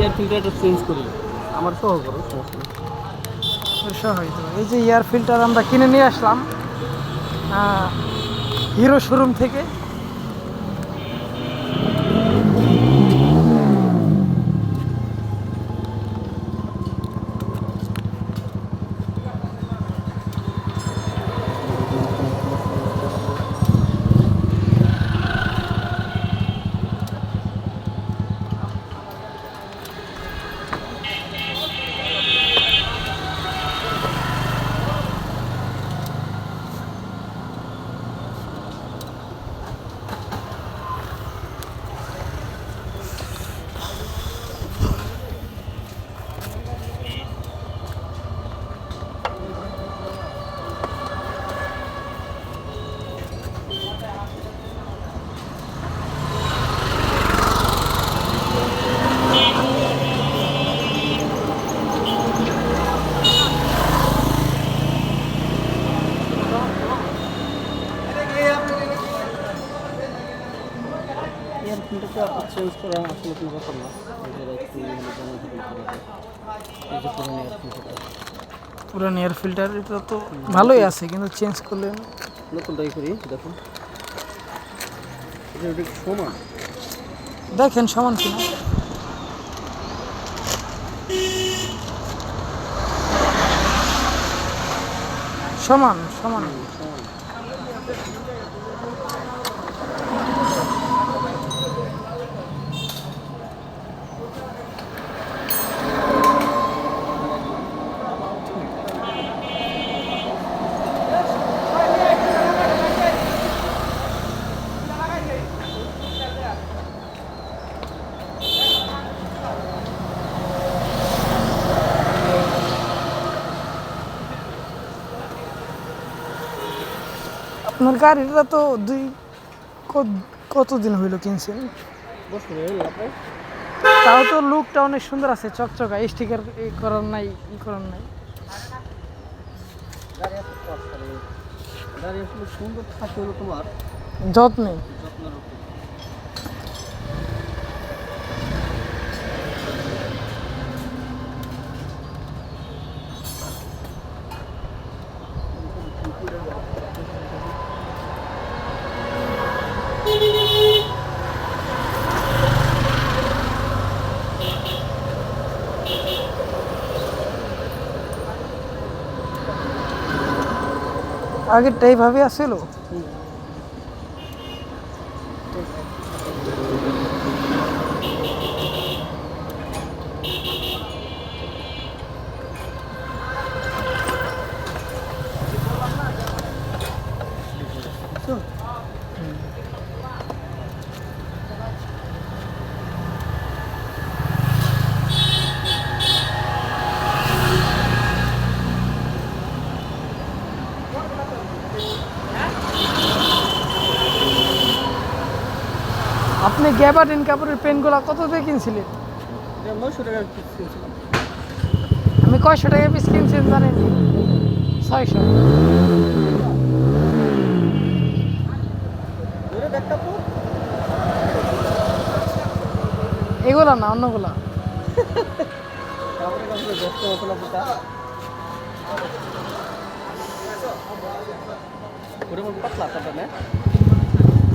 Air ফিল্টারটা change করি আমার সহ করো সহ হয়তো। এই যে এয়ার ফিল্টার আমরা কিনে নিয়ে আসলাম হিরো শোরুম থেকে। এয়ার ফিল্টারটা চেঞ্জ করা আসলে কোনো ব্যাপার না একটু পুরান এয়ার ফিল্টার এটা তো ভালোই আছে, কিন্তু চেঞ্জ করলেন নতুনটাই করি। দেখুন এটা সমান, দেখেন সমান কিনা। সমান সমান। সমান। আপনার গাড়িটা তো কতদিন হইলো কিনছেন? তাও তো লুকটা অনেক সুন্দর আছে, চকচকা, স্টিকার করার নাই, করার নাই। গাড়ি আসলে সুন্দর থাকে হলো তোমার যত্নে। যত্নের উপর। আগেরটা এইভাবে আসছিল। আপনি গ্যাবার্ডিন কাপড়ের পেনগুলো কত দিয়ে কিনছিলেন? 900 টাকা কিনছিলাম। আমি কয়শো টাকা পিস কিনছেন জানেন? 600। এগুলা না, অন্যগুলা।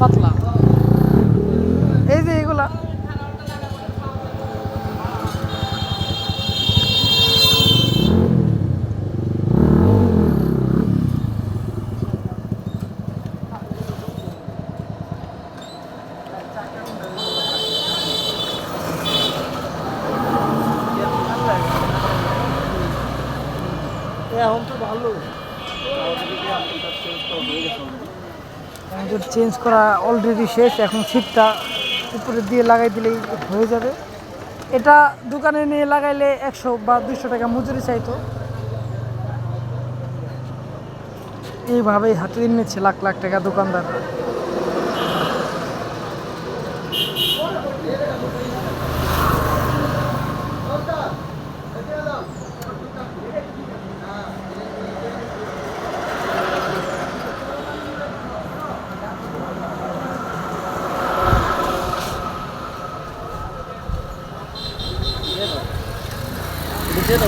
পাতলা এই যে এগুলা। এখন তো ভালো চেঞ্জ করা অলরেডি শেষ, এখন সিটটা উপরে দিয়ে লাগাই দিলেই হয়ে যাবে। এটা দোকানে নিয়ে লাগাইলে 100 বা 200 টাকা মজুরি চাইতো। এইভাবেই হাতে নিচ্ছে লাখ লাখ টাকা দোকানদার। বুঝিয়ে দাও।